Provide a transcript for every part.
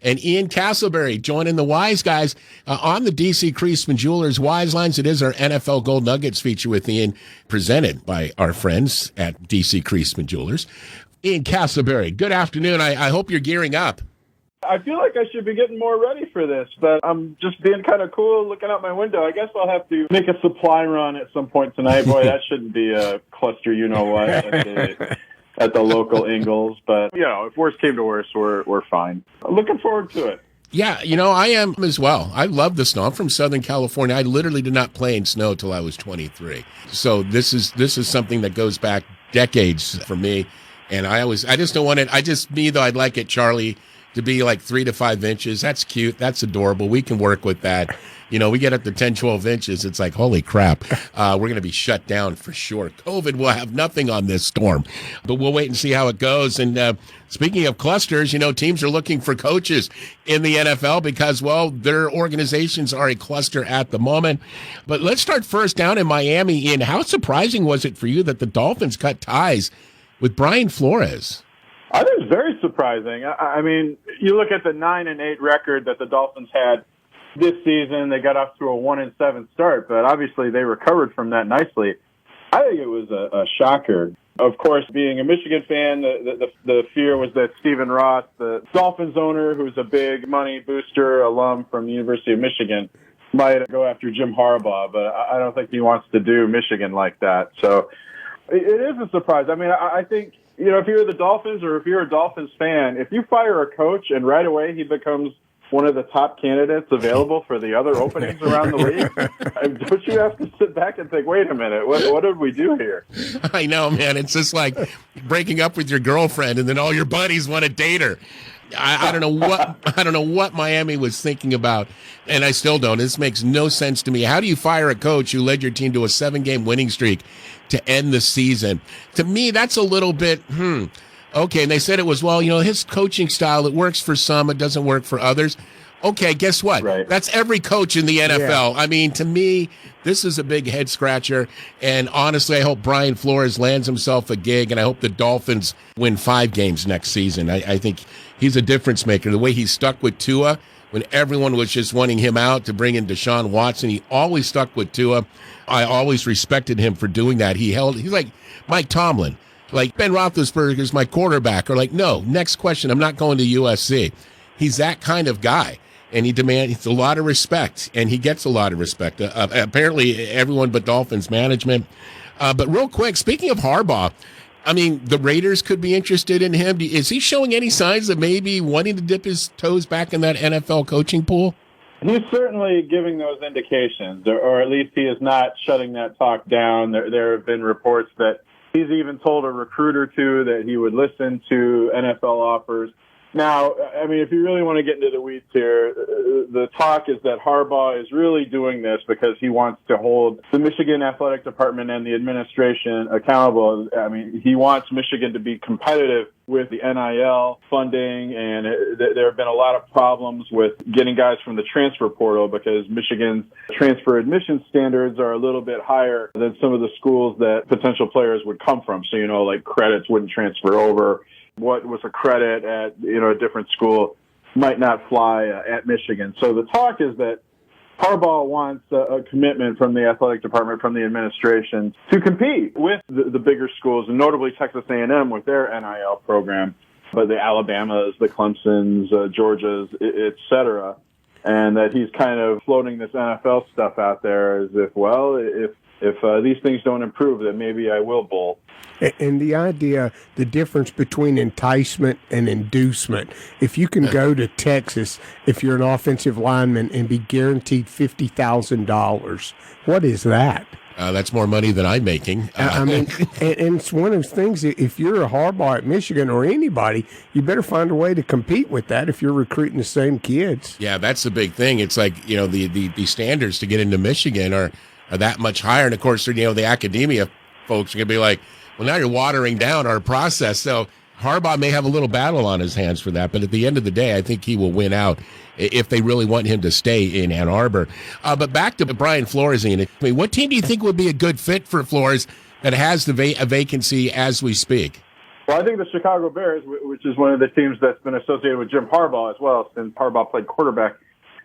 and Ian Castleberry joining the Wise Guys on the DC Creasman Jewelers Wise Lines. It is our NFL Gold Nuggets feature with Ian, presented by our friends at DC Creasman Jewelers. Ian Castleberry, good afternoon. I hope you're gearing up. I feel like I should be getting more ready for this, but I'm just being kind of cool looking out my window. I guess I'll have to make a supply run at some point tonight. Boy, that shouldn't be a cluster, you-know-what, at the local Ingles. But, if worse came to worse, we're fine. Looking forward to it. Yeah, I am as well. I love the snow. I'm from Southern California. I literally did not play in snow till I was 23. So this is something that goes back decades for me. And I just don't want it. I'd like it, Charlie, to be like 3 to 5 inches. That's cute. That's adorable. We can work with that. We get up to 10, 12 inches. It's like, holy crap. We're going to be shut down for sure. COVID will have nothing on this storm, but we'll wait and see how it goes. And speaking of clusters, teams are looking for coaches in the NFL because, well, their organizations are a cluster at the moment. But let's start first down in Miami. Ian, how surprising was it for you that the Dolphins cut ties with Brian Flores? I think it's very surprising. I mean, you look at the 9-8 record that the Dolphins had this season. They got off to a 1-7 start, but obviously they recovered from that nicely. I think it was a shocker. Of course, being a Michigan fan, the fear was that Stephen Ross, the Dolphins owner, who's a big money booster alum from the University of Michigan, might go after Jim Harbaugh, but I don't think he wants to do Michigan like that. So it is a surprise. I mean, I think, if you're the Dolphins or if you're a Dolphins fan, if you fire a coach and right away he becomes one of the top candidates available for the other openings around the league, don't you have to sit back and think, wait a minute, what did we do here? I know, man. It's just like breaking up with your girlfriend and then all your buddies want to date her. I don't know what Miami was thinking about, and I still don't. This makes no sense to me. How do you fire a coach who led your team to a 7-game winning streak to end the season? To me, that's a little bit, okay. And they said it was, his coaching style, it works for some, it doesn't work for others. Okay, guess what? Right. That's every coach in the NFL. Yeah. I mean, to me, this is a big head scratcher. And honestly, I hope Brian Flores lands himself a gig, and I hope the Dolphins win 5 games next season. I think he's a difference maker. The way he stuck with Tua when everyone was just wanting him out to bring in Deshaun Watson, he always stuck with Tua. I always respected him for doing that. He's like Mike Tomlin. Like, Ben Roethlisberger's my quarterback. Or like, no, next question, I'm not going to USC. He's that kind of guy. And he demands a lot of respect, and he gets a lot of respect. Apparently, everyone but Dolphins management. But real quick, speaking of Harbaugh, I mean, the Raiders could be interested in him. Is he showing any signs of maybe wanting to dip his toes back in that NFL coaching pool? He's certainly giving those indications, or at least he is not shutting that talk down. There have been reports that he's even told a recruiter or two that he would listen to NFL offers. Now, I mean, if you really want to get into the weeds here, the talk is that Harbaugh is really doing this because he wants to hold the Michigan Athletic Department and the administration accountable. I mean, he wants Michigan to be competitive with the NIL funding, and there have been a lot of problems with getting guys from the transfer portal because Michigan's transfer admission standards are a little bit higher than some of the schools that potential players would come from. So, like credits wouldn't transfer over. What was a credit at, a different school might not fly at Michigan. So the talk is that Harbaugh wants a commitment from the athletic department, from the administration, to compete with the bigger schools, and notably Texas A&M with their NIL program, but the Alabamas, the Clemsons, Georgias, et cetera. And that he's kind of floating this NFL stuff out there as if, well, if these things don't improve, then maybe I will bowl. And the idea, the difference between enticement and inducement. If you can go to Texas, if you're an offensive lineman, and be guaranteed $50,000, what is that? That's more money than I'm making. I mean, and it's one of those things, if you're a Harbaugh at Michigan or anybody, you better find a way to compete with that if you're recruiting the same kids. Yeah, that's the big thing. It's like, the standards to get into Michigan are that much higher. And, of course, the academia folks are going to be like, well, now you're watering down our process. So Harbaugh may have a little battle on his hands for that, but at the end of the day, I think he will win out if they really want him to stay in Ann Arbor. But back to Brian Flores, Ian. I mean, what team do you think would be a good fit for Flores that has a vacancy as we speak? Well, I think the Chicago Bears, which is one of the teams that's been associated with Jim Harbaugh as well, since Harbaugh played quarterback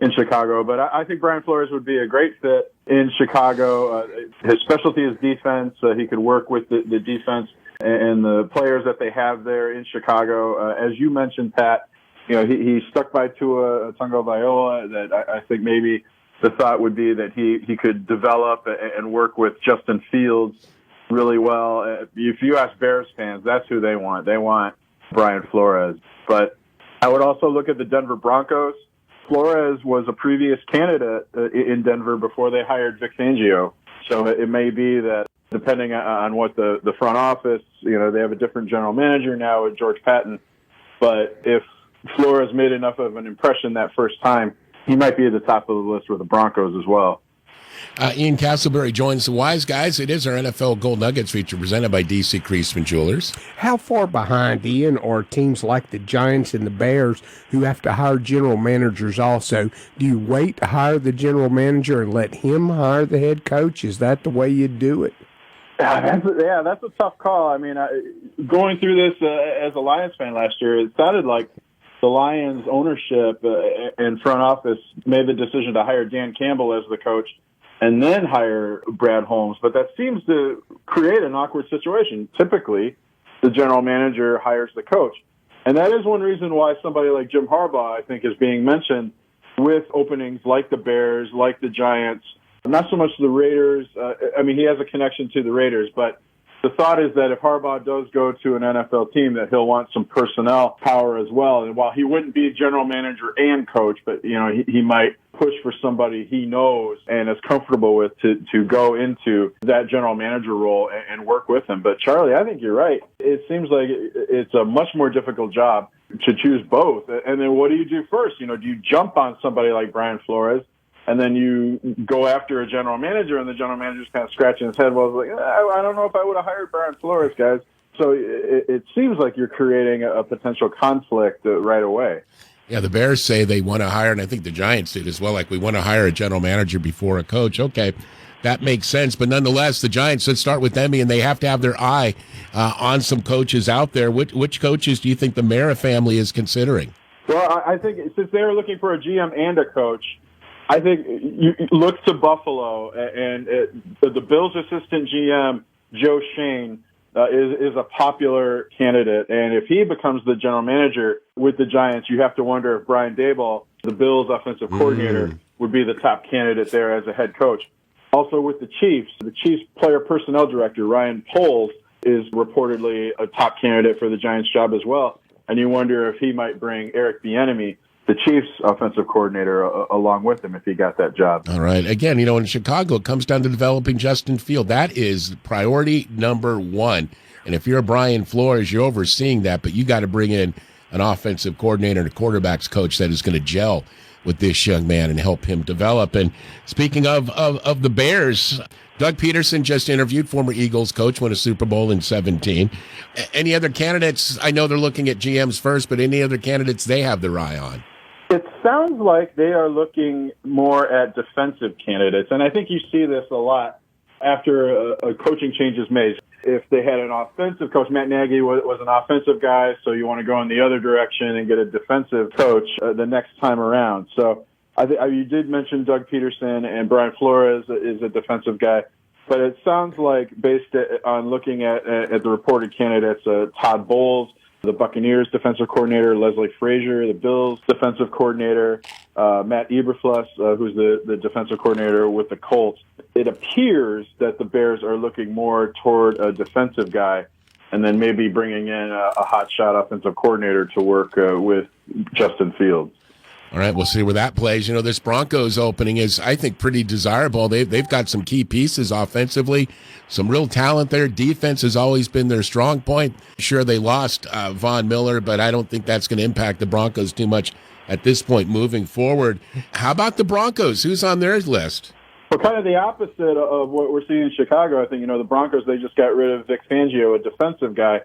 in Chicago. But I think Brian Flores would be a great fit in Chicago. His specialty is defense. He could work with the defense and the players that they have there in Chicago. As you mentioned, Pat, he stuck by Tua Tagovailoa. That I think maybe the thought would be that he could develop and work with Justin Fields really well. If you ask Bears fans, that's who they want. They want Brian Flores. But I would also look at the Denver Broncos. Flores was a previous candidate in Denver before they hired Vic Fangio. So it may be that depending on what the front office, they have a different general manager now with George Patton. But if Flores made enough of an impression that first time, he might be at the top of the list with the Broncos as well. Ian Castleberry joins the Wise Guys. It is our NFL Gold Nuggets feature presented by D.C. Creasman Jewelers. How far behind, Ian, are teams like the Giants and the Bears who have to hire general managers also? Do you wait to hire the general manager and let him hire the head coach? Is that the way you do it? That's a tough call. I mean, going through this as a Lions fan last year, it sounded like the Lions ownership and front office made the decision to hire Dan Campbell as the coach and then hire Brad Holmes. But that seems to create an awkward situation. Typically, the general manager hires the coach. And that is one reason why somebody like Jim Harbaugh, I think, is being mentioned with openings like the Bears, like the Giants, not so much the Raiders. He has a connection to the Raiders, but the thought is that if Harbaugh does go to an NFL team, that he'll want some personnel power as well. And while he wouldn't be general manager and coach, but he might push for somebody he knows and is comfortable with to go into that general manager role and work with him. But Charlie, I think you're right. It seems like it's a much more difficult job to choose both. And then what do you do first? Do you jump on somebody like Brian Flores? And then you go after a general manager, and the general manager's kind of scratching his head. Well, I don't know if I would have hired Brian Flores, guys. So it seems like you're creating a potential conflict right away. Yeah, the Bears say they want to hire, and I think the Giants did as well, like we want to hire a general manager before a coach. Okay, that makes sense. But nonetheless, the Giants, let's start with them, and they have to have their eye on some coaches out there. Which coaches do you think the Mara family is considering? Well, I think since they're looking for a GM and a coach, I think you look to Buffalo, and the Bills' assistant GM, Joe Shane, is a popular candidate. And if he becomes the general manager with the Giants, you have to wonder if Brian Daboll, the Bills' offensive coordinator, would be the top candidate there as a head coach. Also with the Chiefs player personnel director, Ryan Poles, is reportedly a top candidate for the Giants job as well. And you wonder if he might bring Eric Bieniemy, the Chiefs offensive coordinator, along with him if he got that job. All right. Again, in Chicago, it comes down to developing Justin Field. That is priority number one. And if you're Brian Flores, you're overseeing that, but you got to bring in an offensive coordinator and a quarterback's coach that is going to gel with this young man and help him develop. And speaking of the Bears, Doug Peterson just interviewed, former Eagles coach, won a Super Bowl in 2017. Any other candidates? I know they're looking at GMs first, but any other candidates they have their eye on? It sounds like they are looking more at defensive candidates, and I think you see this a lot after a coaching change is made. If they had an offensive coach, Matt Nagy was an offensive guy, so you want to go in the other direction and get a defensive coach the next time around. So you did mention Doug Peterson, and Brian Flores is a defensive guy, but it sounds like based on looking at the reported candidates, Todd Bowles, the Buccaneers defensive coordinator, Leslie Frazier, the Bills defensive coordinator, Matt Eberflus, who's the defensive coordinator with the Colts. It appears that the Bears are looking more toward a defensive guy and then maybe bringing in a hotshot offensive coordinator to work with Justin Fields. All right, we'll see where that plays. This Broncos opening is, I think, pretty desirable. They've got some key pieces offensively, some real talent there. Defense has always been their strong point. Sure, they lost Von Miller, but I don't think that's going to impact the Broncos too much at this point moving forward. How about the Broncos? Who's on their list? Well, kind of the opposite of what we're seeing in Chicago. I think, the Broncos, they just got rid of Vic Fangio, a defensive guy.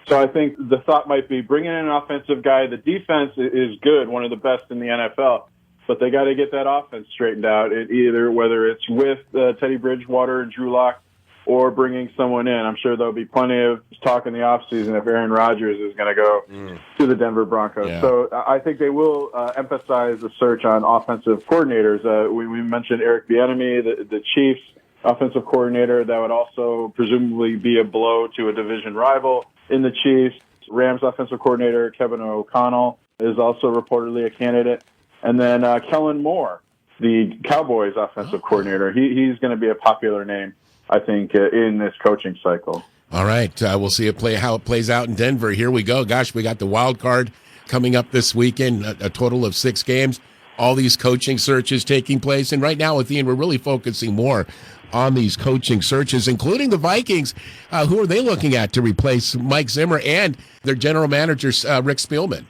So I think the thought might be bringing in an offensive guy. The defense is good, one of the best in the NFL, but they got to get that offense straightened out. Whether it's with Teddy Bridgewater and Drew Lock or bringing someone in. I'm sure there'll be plenty of talk in the offseason if Aaron Rodgers is going to go to the Denver Broncos. Yeah. So I think they will emphasize the search on offensive coordinators. We mentioned Eric Bieniemy, the Chiefs offensive coordinator. That would also presumably be a blow to a division rival in the Chiefs. Rams offensive coordinator Kevin O'Connell is also reportedly a candidate. And then Kellen Moore, the Cowboys offensive coordinator. He's going to be a popular name, I think, in this coaching cycle. All right. We'll see how it plays out in Denver. Here we go. Gosh, we got the wild card coming up this weekend, a total of 6 games. All these coaching searches taking place. And right now with Ian, we're really focusing more on these coaching searches, including the Vikings. Who are they looking at to replace Mike Zimmer and their general manager, Rick Spielman?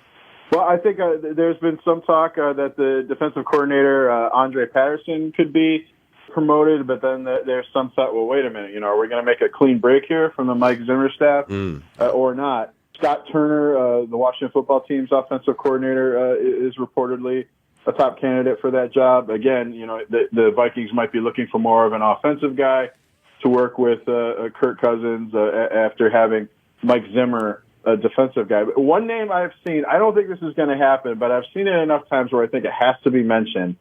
Well, I think there's been some talk that the defensive coordinator, Andre Patterson, could be promoted, but then there's some thought, well, wait a minute, are we going to make a clean break here from the Mike Zimmer staff or not? Scott Turner, the Washington football team's offensive coordinator, is reportedly a top candidate for that job. Again, the Vikings might be looking for more of an offensive guy to work with Kirk Cousins after having Mike Zimmer, a defensive guy. But one name I've seen, I don't think this is going to happen, but I've seen it enough times where I think it has to be mentioned,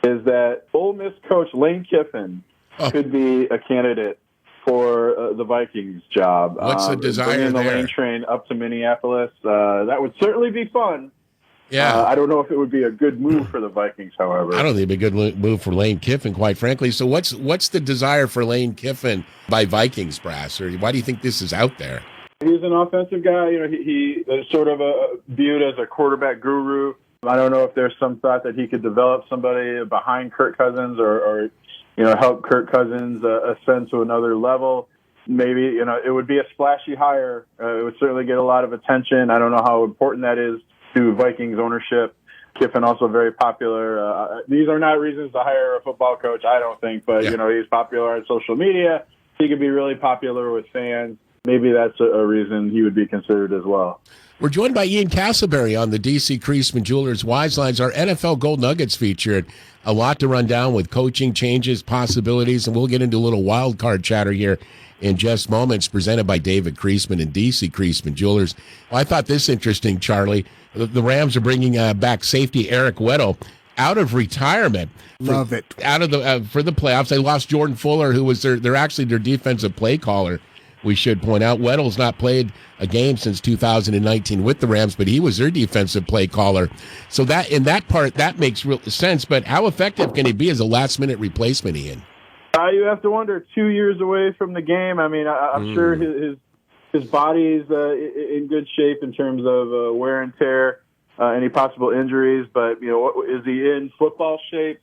is that Ole Miss coach Lane Kiffin could be a candidate for the Vikings job. What's the desire bringing the there? Lane train up to Minneapolis. That would certainly be fun. Yeah. I don't know if it would be a good move for the Vikings, however. I don't think it'd be a good move for Lane Kiffin, quite frankly. So what's the desire for Lane Kiffin by Vikings brass? Or why do you think this is out there? He's an offensive guy. He is sort of viewed as a quarterback guru. I don't know if there's some thought that he could develop somebody behind Kirk Cousins or help Kirk Cousins ascend to another level. Maybe, it would be a splashy hire. It would certainly get a lot of attention. I don't know how important that is to Vikings ownership. Kiffin also very popular. These are not reasons to hire a football coach, I don't think, but, he's popular on social media. He could be really popular with fans. Maybe that's a reason he would be considered as well. We're joined by Ian Castleberry on the D.C. Creasman Jewelers Wise Lines, our NFL Gold Nuggets featured. A lot to run down with coaching changes, possibilities, and we'll get into a little wild card chatter here in just moments, presented by David Creasman and D.C. Creasman Jewelers. Well, I thought this interesting, Charlie. The Rams are bringing back safety Eric Weddle out of retirement. Love it. Out of the for the playoffs. They lost Jordan Fuller, who was their defensive play caller. We should point out Weddle's not played a game since 2019 with the Rams, but he was their defensive play caller. So that in that part, that makes real sense. But how effective can he be as a last-minute replacement, Ian? You have to wonder, 2 years away from the game. I mean, I'm sure his body's in good shape in terms of wear and tear, any possible injuries. But, is he in football shape?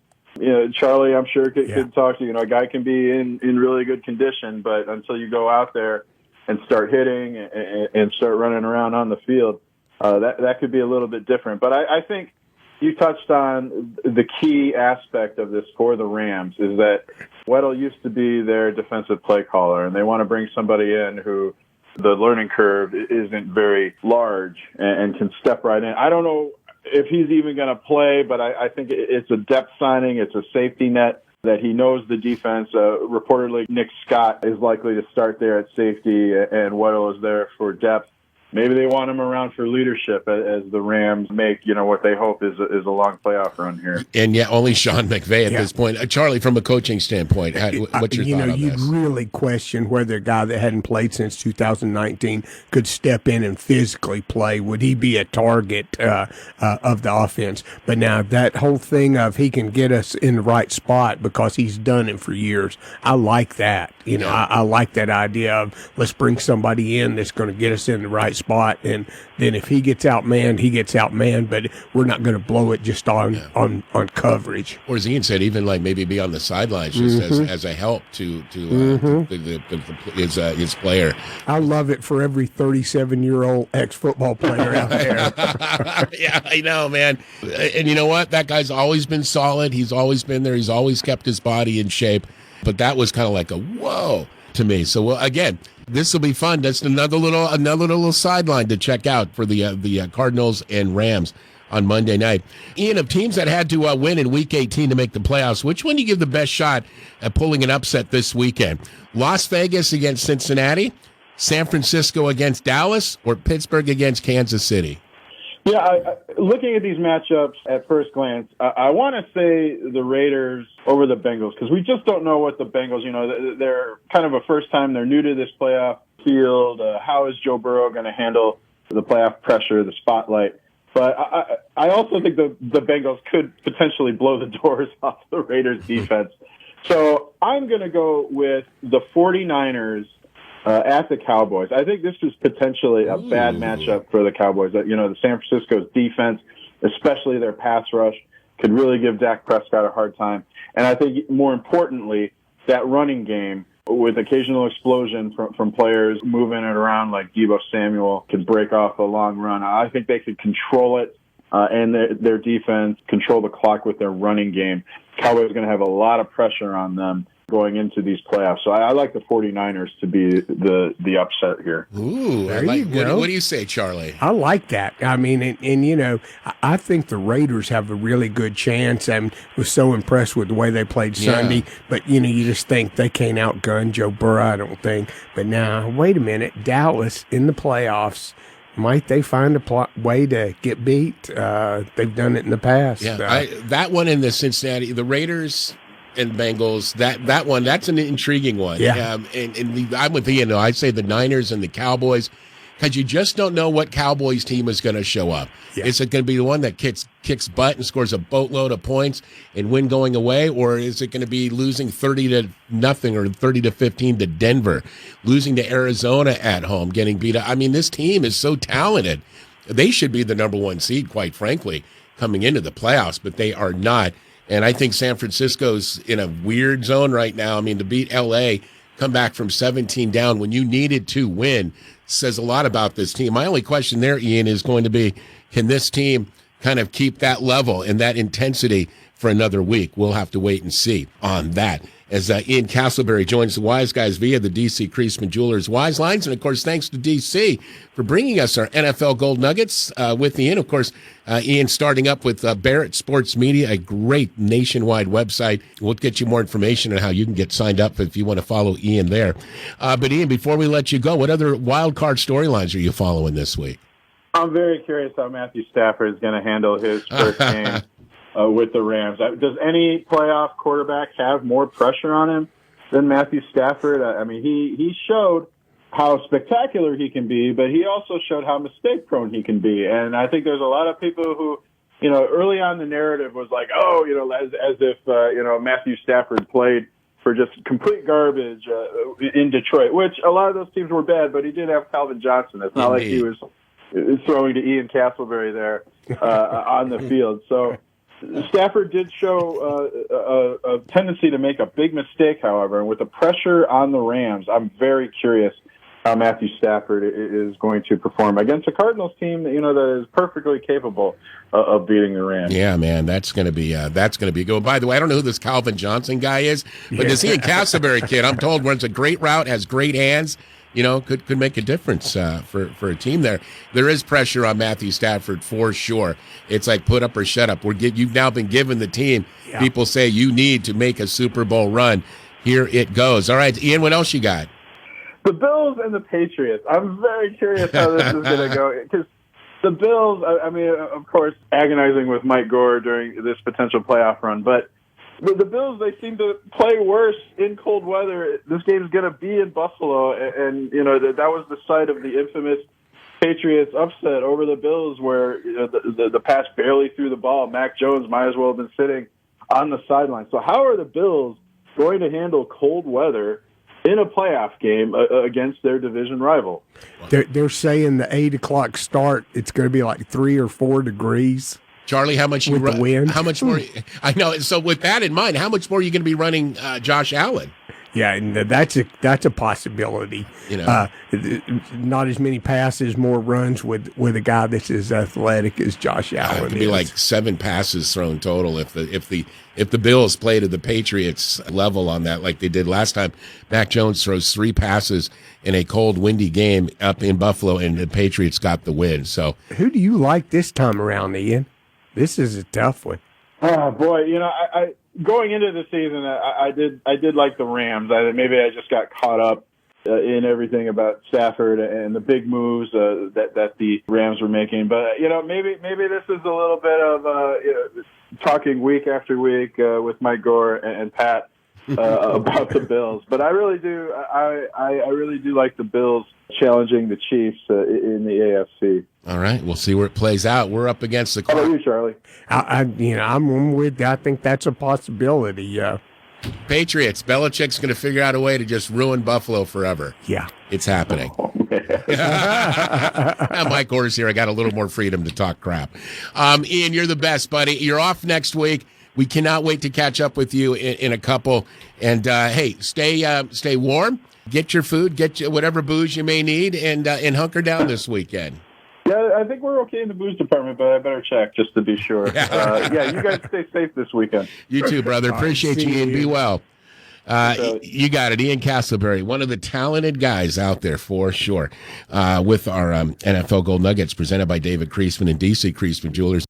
Charlie, I'm sure could talk to you. A guy can be in really good condition, but until you go out there and start hitting and start running around on the field, that could be a little bit different. But I think you touched on the key aspect of this for the Rams is that Weddle used to be their defensive play caller, and they want to bring somebody in who the learning curve isn't very large and can step right in. I don't know if he's even going to play, but I think it's a depth signing. It's a safety net that he knows the defense. Reportedly, Nick Scott is likely to start there at safety, and Weddle is there for depth. Maybe they want him around for leadership as the Rams make, what they hope is a long playoff run here. And only Sean McVay at this point. Charlie, from a coaching standpoint, what's your thought on you'd this? really question whether a guy that hadn't played since 2019 could step in and physically play. Would he be a target of the offense? But now that whole thing of he can get us in the right spot because he's done it for years, I like that. I like that idea of let's bring somebody in that's going to get us in the right spot, and then if he gets outmanned, he gets outmanned, but we're not going to blow it just on coverage. Or as Ian said, even like maybe be on the sidelines just as a help to his player. I love it for every 37-year-old ex-football player out there. Yeah, I know, man. And you know what? That guy's always been solid. He's always been there. He's always kept his body in shape. But that was kind of like a whoa to me. So again, this will be fun. That's another little sideline to check out for the Cardinals and Rams on Monday night. Ian, of teams that had to win in Week 18 to make the playoffs, which one do you give the best shot at pulling an upset this weekend? Las Vegas against Cincinnati, San Francisco against Dallas, or Pittsburgh against Kansas City? Yeah, looking at these matchups at first glance, I want to say the Raiders over the Bengals because we just don't know what the Bengals, they're kind of a first time. They're new to this playoff field. How is Joe Burrow going to handle the playoff pressure, the spotlight? But I also think the Bengals could potentially blow the doors off the Raiders defense. So I'm going to go with the 49ers at the Cowboys. I think this is potentially a bad matchup for the Cowboys. The San Francisco's defense, especially their pass rush, could really give Dak Prescott a hard time. And I think more importantly, that running game with occasional explosion from players moving it around like Deebo Samuel could break off a long run. I think they could control it and their defense, control the clock with their running game. Cowboys are going to have a lot of pressure on them going into these playoffs. So I like the 49ers to be the upset here. Ooh, there you go. What do you say, Charlie? I like that. I mean, and I think the Raiders have a really good chance. I was so impressed with the way they played Sunday. Yeah. But, you just think they can't outgun Joe Burrow, I don't think. But now, wait a minute. Dallas in the playoffs. Might they find a way to get beat? They've done it in the past. Yeah, that one in the Cincinnati, the Raiders and Bengals, that one, that's an intriguing one. Yeah. I'm with Ian. I say the Niners and the Cowboys, because you just don't know what Cowboys team is going to show up. Yeah. Is it going to be the one that kicks butt and scores a boatload of points and win going away, or is it going to be losing 30-0 or 30-15 to Denver, losing to Arizona at home, getting beat up? I mean, this team is so talented. They should be the number one seed, quite frankly, coming into the playoffs, but they are not. And I think San Francisco's in a weird zone right now. I mean, to beat L.A., come back from 17 down when you needed to win, says a lot about this team. My only question there, Ian, is going to be, can this team kind of keep that level and that intensity for another week? We'll have to wait and see on that. As Ian Castleberry joins the Wise Guys via the D.C. Creasman Jewelers Wise Lines. And, of course, thanks to D.C. for bringing us our NFL Gold Nuggets with Ian. Of course, Ian starting up with Barrett Sports Media, a great nationwide website. We'll get you more information on how you can get signed up if you want to follow Ian there. But, Ian, before we let you go, what other wild card storylines are you following this week? I'm very curious how Matthew Stafford is going to handle his first game with the Rams. Does any playoff quarterback have more pressure on him than Matthew Stafford? I mean, he showed how spectacular he can be, but he also showed how mistake-prone he can be. And I think there's a lot of people who, early on the narrative was like, as if Matthew Stafford played for just complete garbage in Detroit, which a lot of those teams were bad, but he did have Calvin Johnson. It's not like he was throwing to Ian Castleberry there on the field. So Stafford did show a tendency to make a big mistake, however, and with the pressure on the Rams, I'm very curious how Matthew Stafford is going to perform against a Cardinals team, that is perfectly capable of beating the Rams. Yeah, man, that's going to be good. By the way, I don't know who this Calvin Johnson guy is, but this Ian Castleberry kid, I'm told, runs a great route, has great hands. Could make a difference for a team there. There is pressure on Matthew Stafford for sure. It's like put up or shut up. You've now been given the team. Yeah. People say you need to make a Super Bowl run. Here it goes. All right, Ian, what else you got? The Bills and the Patriots. I'm very curious how this is going to go because the Bills, I mean, of course, agonizing with Mike Gore during this potential playoff run, but the Bills, they seem to play worse in cold weather. This game is going to be in Buffalo, and that was the site of the infamous Patriots upset over the Bills where the pass barely threw the ball. Mac Jones might as well have been sitting on the sideline. So how are the Bills going to handle cold weather in a playoff game against their division rival? They're saying the 8 o'clock start, it's going to be like 3 or 4 degrees. Charlie, how much with the wind? How much more? I know. So with that in mind, how much more are you going to be running Josh Allen? Yeah, and that's a possibility. Not as many passes, more runs with a guy that's as athletic as Josh Allen. It could be like 7 passes thrown total if the Bills played at the Patriots level on that, like they did last time. Mac Jones throws 3 passes in a cold, windy game up in Buffalo, and the Patriots got the win. So, who do you like this time around, Ian? This is a tough one. Oh boy, I going into the season, I did like the Rams. Maybe I just got caught up in everything about Stafford and the big moves that the Rams were making. But maybe this is a little bit of talking week after week with Mike Gore and Pat about the Bills. But I really do. I really do like the Bills challenging the Chiefs in the AFC. All right, we'll see where it plays out. We're up against the clock. How about you, Charlie? I'm with you. I think that's a possibility. Patriots. Belichick's going to figure out a way to just ruin Buffalo forever. Yeah. It's happening. Mike Gore's here. I got a little more freedom to talk crap. Ian, you're the best, buddy. You're off next week. We cannot wait to catch up with you in a couple. And, hey, stay warm. Get your food. Get whatever booze you may need. And hunker down this weekend. Yeah, I think we're okay in the booze department, but I better check just to be sure. You guys stay safe this weekend. You too, brother. Appreciate you, Ian. Be well. You got it. Ian Castleberry, one of the talented guys out there for sure, with our NFL Gold Nuggets presented by David Creasman and DC Creasman Jewelers.